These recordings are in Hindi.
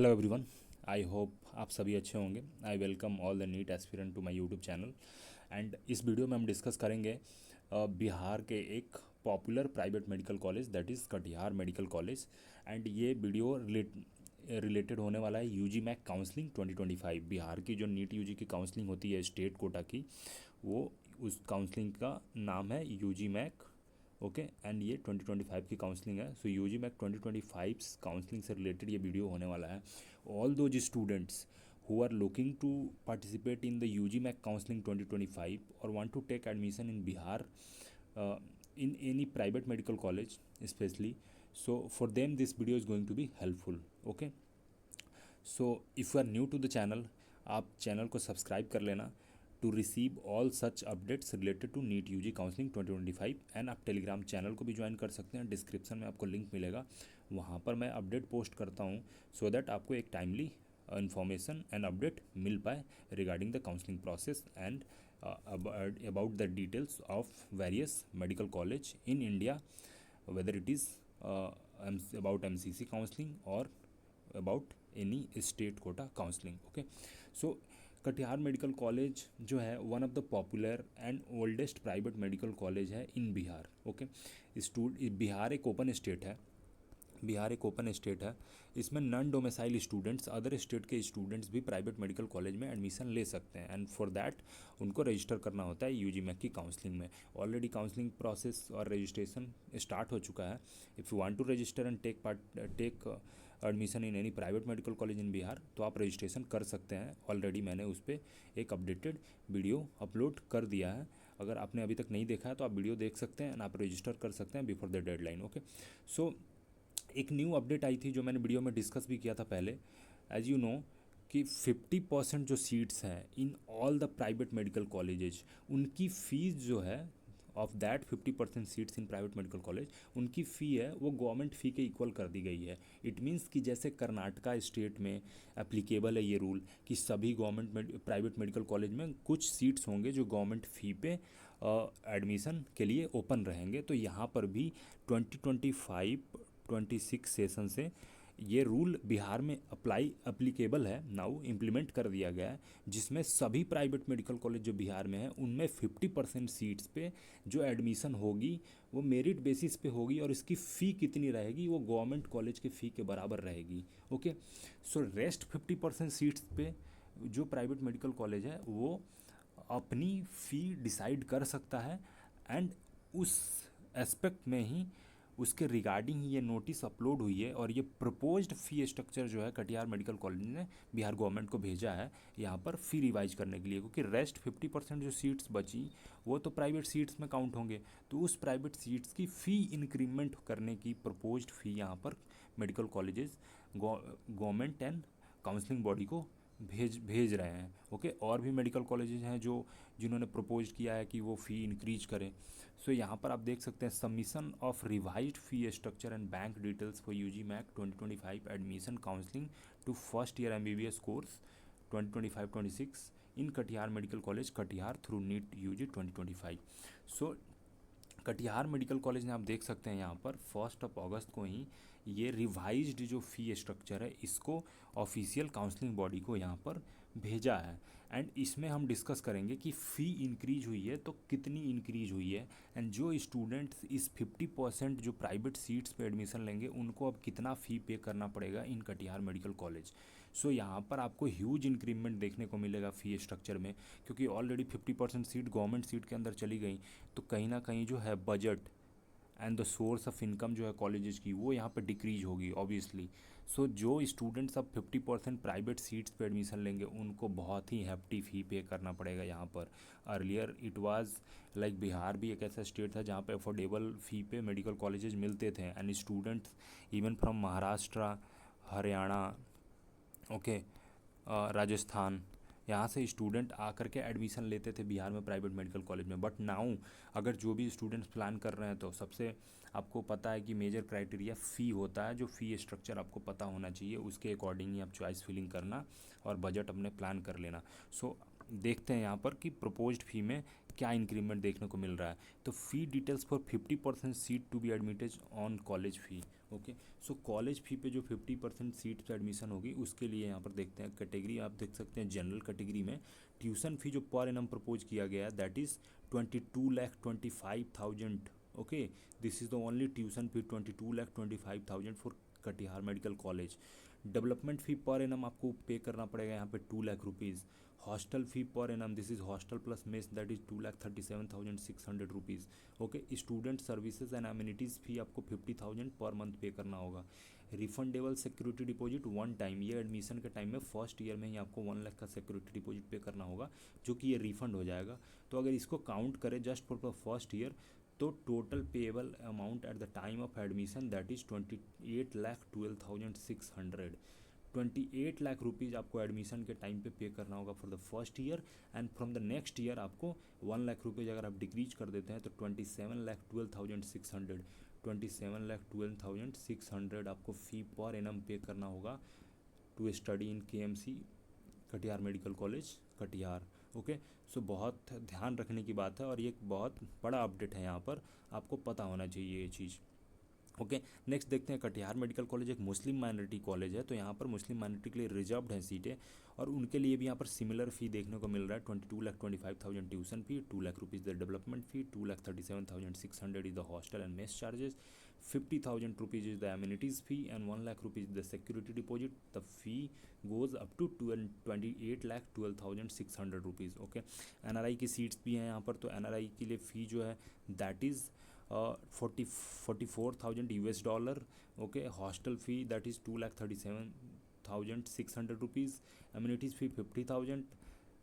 हेलो एवरीवन, आई होप आप सभी अच्छे होंगे। I welcome all the NEET aspirant to my YouTube channel. And इस वीडियो में हम डिस्कस करेंगे बिहार के एक popular private medical college that is Katihar medical college. And ये वीडियो रिलेटेड होने वाला है यूजी मैक काउंसलिंग 2025। बिहार की जो नीट यूजी की काउंसलिंग होती है स्टेट कोटा की, वो उस काउंसलिंग का नाम है यूजी मैक। ओके, एंड ये 2025 की काउंसलिंग है। सो यूजी मैक 2025 काउंसलिंग से रिलेटेड ये वीडियो होने वाला है। All those students who are looking to participate in the UG MAC counseling 2025 or want to take admission in Bihar in any private medical college especially, so for them this video is going to be helpful. Okay, so if you are new to the channel, आप चैनल को सब्सक्राइब कर लेना to receive all such updates related to NEET UG counselling 2025। And आप टेलीग्राम चैनल को भी ज्वाइन कर सकते हैं, डिस्क्रिप्शन में आपको लिंक मिलेगा, वहाँ पर मैं अपडेट पोस्ट करता हूँ सो दैट आपको एक टाइमली इंफॉर्मेशन एंड अपडेट मिल पाए regarding the counselling process and about the details of various medical college in India, whether it is about MCC counseling or about any state quota counseling. Okay, so Katihar medical college जो है one of the popular and oldest private medical college है इन बिहार। ओके, बिहार एक ओपन स्टेट है। बिहार एक ओपन स्टेट है। इसमें non domicile students, other state के स्टूडेंट्स भी प्राइवेट मेडिकल कॉलेज में एडमिशन ले सकते हैं। एंड फॉर दैट उनको रजिस्टर करना होता है यूजी मैक की काउंसलिंग में। ऑलरेडी काउंसलिंग प्रोसेस और रजिस्ट्रेशन स्टार्ट हो चुका है। If you want to register and take admission in any private medical college in Bihar, तो आप रजिस्ट्रेशन कर सकते हैं। ऑलरेडी मैंने उस पर एक अपडेटेड वीडियो अपलोड कर दिया है। अगर आपने अभी तक नहीं देखा है तो आप वीडियो देख सकते हैं एंड आप रजिस्टर कर सकते हैं बिफोर द डेडलाइन। ओके, सो एक न्यू अपडेट आई थी जो मैंने वीडियो में डिस्कस भी किया था पहले। एज यू नो कि 50% जो सीट्स हैं in all the private medical colleges, उनकी फ़ीस जो है of that 50% seats in private medical college, उनकी फ़ी है वो गवर्नमेंट फ़ी के इक्वल कर दी गई है। इट मीन्स कि जैसे कर्नाटका स्टेट में एप्लीकेबल है ये रूल कि सभी गवर्नमेंट प्राइवेट मेडिकल कॉलेज में कुछ सीट्स होंगे जो गवर्नमेंट फ़ी पे एडमिशन के लिए ओपन रहेंगे, तो यहाँ पर भी 2025-26 सेशन से ये रूल बिहार में अप्लीकेबल है, नाउ इम्प्लीमेंट कर दिया गया है, जिसमें सभी प्राइवेट मेडिकल कॉलेज जो बिहार में है उनमें 50% सीट्स पे जो एडमिशन होगी वो मेरिट बेसिस पे होगी और इसकी फ़ी कितनी रहेगी वो गवर्नमेंट कॉलेज के फ़ी के बराबर रहेगी। ओके, सो रेस्ट 50% सीट्स पे जो प्राइवेट मेडिकल कॉलेज है वो अपनी फ़ी डिसाइड कर सकता है। एंड उस एस्पेक्ट में ही उसके रिगार्डिंग ये नोटिस अपलोड हुई है और ये प्रपोज्ड फ़ी स्ट्रक्चर जो है कटिहार मेडिकल कॉलेज ने बिहार गवर्नमेंट को भेजा है यहाँ पर फ़ी रिवाइज करने के लिए, क्योंकि रेस्ट 50% जो सीट्स बची वो तो प्राइवेट सीट्स में काउंट होंगे, तो उस प्राइवेट सीट्स की फ़ी इंक्रीमेंट करने की प्रपोज्ड फ़ी यहाँ पर medical colleges government and counselling body को भेज रहे हैं। ओके, और भी मेडिकल कॉलेजेस हैं जो जिन्होंने प्रपोज किया है कि वो फ़ी इंक्रीज करें। सो यहाँ पर आप देख सकते हैं submission of revised fee structure and bank details for UG MAC 2025 admission counselling to first year MBBS course 2025-26 in Katihar medical college Katihar through NEET UG 2025। So Katihar medical college में आप देख सकते हैं यहाँ पर 1 अगस्त को ही ये रिवाइज्ड जो फ़ी स्ट्रक्चर है इसको ऑफिशियल काउंसलिंग बॉडी को यहाँ पर भेजा है। एंड इसमें हम डिस्कस करेंगे कि फ़ी इंक्रीज हुई है तो कितनी इंक्रीज हुई है, एंड जो स्टूडेंट्स इस 50% जो प्राइवेट सीट्स पे एडमिशन लेंगे उनको अब कितना फ़ी पे करना पड़ेगा इन कटिहार मेडिकल कॉलेज। सो यहाँ पर आपको ह्यूज इंक्रीमेंट देखने को मिलेगा फ़ी स्ट्रक्चर में, क्योंकि ऑलरेडी 50% सीट गवर्नमेंट सीट के अंदर चली गई, तो कहीं ना कहीं जो है budget and the source of income जो है कॉलेजेस की वो यहाँ पर डिक्रीज होगी ऑब्वियसली। सो जो स्टूडेंट्स अब 50% प्राइवेट सीट्स पे एडमिशन लेंगे उनको बहुत ही हैफ्टी फ़ी पे करना पड़ेगा यहाँ पर। Earlier it was like Bihar भी एक ऐसा स्टेट था जहाँ पे अफोर्डेबल फ़ी पे मेडिकल कॉलेजेस मिलते थे and students even from Maharashtra, Haryana, okay, Rajasthan, यहाँ से स्टूडेंट आकर के एडमिशन लेते थे बिहार में प्राइवेट मेडिकल कॉलेज में। बट नाउ अगर जो भी स्टूडेंट्स प्लान कर रहे हैं तो सबसे आपको पता है कि मेजर क्राइटेरिया फ़ी होता है, जो फ़ी स्ट्रक्चर आपको पता होना चाहिए, उसके अकॉर्डिंग ही आप चॉइस फिलिंग करना और बजट अपने प्लान कर लेना। सो देखते हैं यहाँ पर कि प्रपोज्ड फ़ी में क्या इंक्रीमेंट देखने को मिल रहा है। तो fee details for 50% seat to be admitted on college fee. Okay. So college fee पे जो 50% सीट पे एडमिशन होगी उसके लिए यहाँ पर देखते हैं कैटेगरी, आप देख सकते हैं जनरल कैटेगरी में ट्यूशन फ़ी जो पर एनम प्रपोज किया गया है that is 22,25,000। Okay, this is the only tuition fee 22,25,000 for Katihar medical college. Development fee per annum आपको पे करना पड़ेगा यहाँ पे 2 lakh rupees. Hostel fee per annum, this is hostel plus mess, that is 2,37,600 rupees. Okay, student services and amenities fee आपको 50,000 पर मंथ पे करना होगा। Refundable security deposit one time, ये एडमिशन के टाइम में फर्स्ट ईयर में ही आपको 1 लाख का सिक्योरिटी डिपॉजिट पे करना होगा, जो कि ये रिफंड हो जाएगा। तो अगर इसको काउंट करें just for the first year, तो total payable amount at the time of admission that is 28,12,600। 28 lakh rupees आपको एडमिशन के टाइम पे करना होगा for the first year, and from the next year आपको 1 लाख रुपीज़ अगर आप डिक्रीज कर देते हैं तो 27,12,600, 27,12,600 आपको फ़ी पर एनम पे करना होगा to study in KMC Katihar medical college Katihar. Okay, so बहुत ध्यान रखने की बात है और ये एक बहुत बड़ा अपडेट है, यहाँ पर आपको पता होना चाहिए ये चीज़। ओके, नेक्स्ट देखते हैं कटिहार मेडिकल कॉलेज एक मुस्लिम माइनॉरिटी कॉलेज है, तो यहाँ पर मुस्लिम माइनॉरिटी के लिए रिजर्व्ड हैं सीटें, और उनके लिए भी यहाँ पर सिमिलर फ़ी देखने को मिल रहा है। 22,25,000 tuition fee, 2 lakh rupees the development fee, 2,37,600 is the hostel and mess charges, 50,000 rupees is the amenities fee, and 1 lakh rupees the security deposit. The fee goes up to 28,12,600 rupees. Okay, NRI की सीट्स भी हैं यहाँ पर, तो NRI के लिए फ़ी जो है that is 44,000 US dollar. Okay, hostel fee that is 2,37,600 rupees, amenities fee 50,000,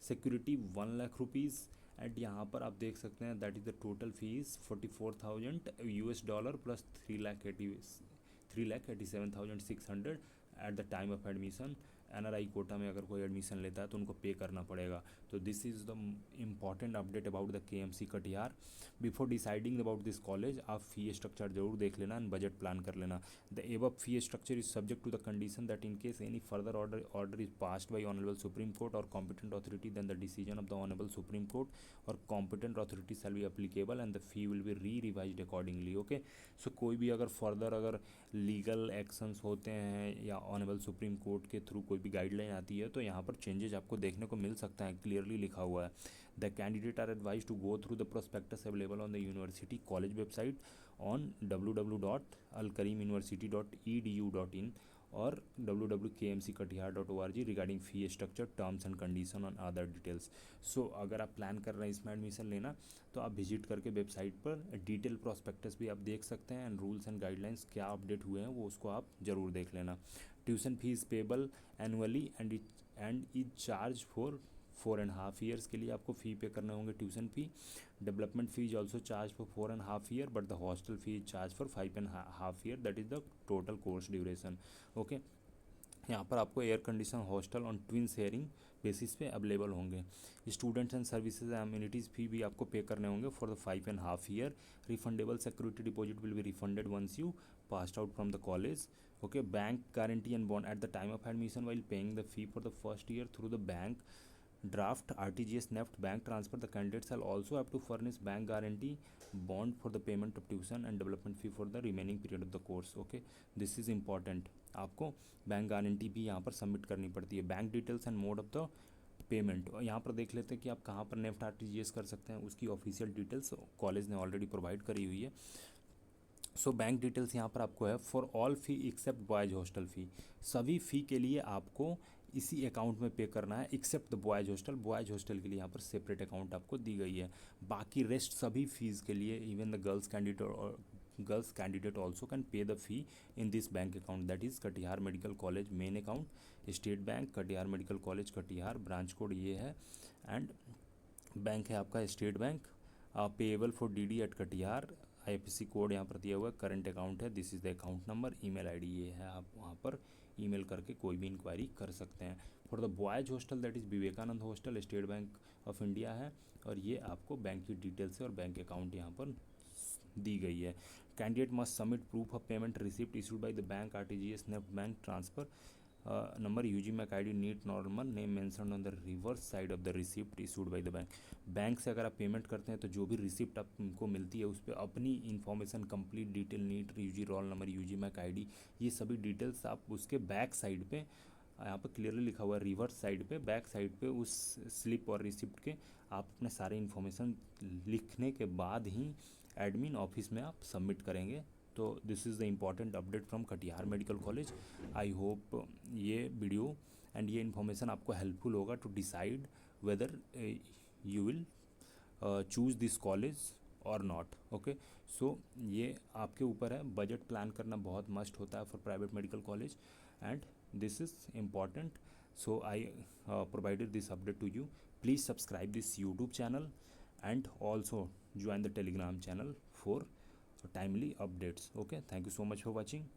security 1 lakh rupees, and यहाँ पर आप देख सकते हैं that is the total fees 44,000 US dollar plus 3,87,600 at the time of admission. NRI quota में अगर कोई एडमिशन लेता है तो उनको पे करना पड़ेगा। तो this is the important update about the KMC Katihar. Before deciding about this college आप फ़ी स्ट्रक्चर जरूर देख लेना एंड बजट प्लान कर लेना। The above fee structure is subject to the condition that in case any further order is passed by honourable Supreme Court और competent authority, then the decision of the honourable Supreme Court और competent authority shall be applicable and the fee will be revised accordingly. Okay, so कोई भी अगर फर्दर अगर लीगल एक्शंस होते हैं या ऑनरेबल सुप्रीम कोर्ट के थ्रू कोई भी गाइडलाइन आती है तो यहाँ पर चेंजेस आपको देखने को मिल सकता है, क्लियरली लिखा हुआ है। The candidate are advise to go through the prospectus available on the university college website on www.alkarimuniversity.edu.in or www.kmckatihar.org regarding fee structure, terms and condition and other details. So अगर आप प्लान कर रहे हैं इसमें एडमिशन लेना तो आप विजिट करके वेबसाइट पर डिटेल प्रॉस्पेक्टस भी आप देख सकते हैं, एंड रूल्स एंड गाइडलाइंस क्या अपडेट हुए हैं वो उसको आप ज़रूर देख लेना। Tuition fees payable annually and is charge for 4.5 years के लिए आपको फ़ी पे करने होंगे tuition fee. Development fee is also charge for 4.5 year, but the hostel fee is charge for 5.5 year, that is the total course duration. Okay, यहाँ पर आपको air condition hostel on twin sharing basis पे अवेलेबल होंगे। Students and services amenities fee भी आपको पे करने होंगे for the 5.5 year. Refundable security deposit will be refunded once you passed out from the college. Okay, bank guarantee and bond at the time of admission while paying the fee for the first year through the bank draft, RTGS, NEFT, bank transfer, the candidate shall also have to furnish bank guarantee bond for the payment of tuition and development fee for the remaining period of the course. Okay, this is important, आपको बैंक गारंटी भी यहाँ पर सबमिट करनी पड़ती है। Bank details and mode of the payment यहाँ पर देख लेते हैं कि आप कहाँ पर नेफ्ट RTGS कर सकते हैं, उसकी ऑफिशियल डिटेल्स कॉलेज ने ऑलरेडी प्रोवाइड करी हुई है। सो बैंक डिटेल्स यहाँ पर आपको है for all fee except boys hostel fee, सभी फ़ी के लिए आपको इसी अकाउंट में पे करना है except the boys boys hostel के लिए यहाँ पर सेपरेट अकाउंट आपको दी गई है। बाकी रेस्ट सभी फीस के लिए even the girls candidate also can pay the fee in this bank account, that is Katihar medical college main account, state bank Katihar medical college Katihar, branch code ये है, एंड बैंक है आपका state bank, payable for DD at Katihar, IFSC code यहाँ पर दिया हुआ है, करंट अकाउंट है, this is the account number, email ID ये है, आप वहाँ पर ईमेल करके कोई भी इंक्वायरी कर सकते हैं। For the boys hostel that is Vivekananda hostel, state bank of India है, और ये आपको बैंक की डिटेल्स है और बैंक अकाउंट यहाँ पर दी गई है। Candidate must submit proof of payment receipt issued by the bank, RTGS, NEFT bank transfer number UG MAC ID NEET normal name mentioned on the reverse side of the receipt issued by the bank. Bank से अगर आप पेमेंट करते हैं तो जो भी रिसिप्ट आपको मिलती है उस पर अपनी information complete detail NEET UG roll number UG MAC ID ये सभी डिटेल्स आप उसके बैक साइड पे यहाँ पर क्लियरली लिखा हुआ है रिवर्स साइड पे बैक साइड पे उस स्लिप और रिसिप्ट के आप अपने सारे इन्फॉर्मेशन लिखने के बाद ही एडमिन ऑफिस में आप सबमिट करेंगे. तो this is the important update from Katihar medical college. I hope ये वीडियो एंड ये इन्फॉर्मेशन आपको हेल्पफुल होगा to decide whether you will choose this college और नॉट. ओके, सो ये आपके ऊपर है. बजट प्लान करना बहुत मस्ट होता है for private medical college and this is important. So I provided this update to you. Please subscribe this YouTube channel and also join the Telegram channel for timely updates. Okay, thank you so much for watching.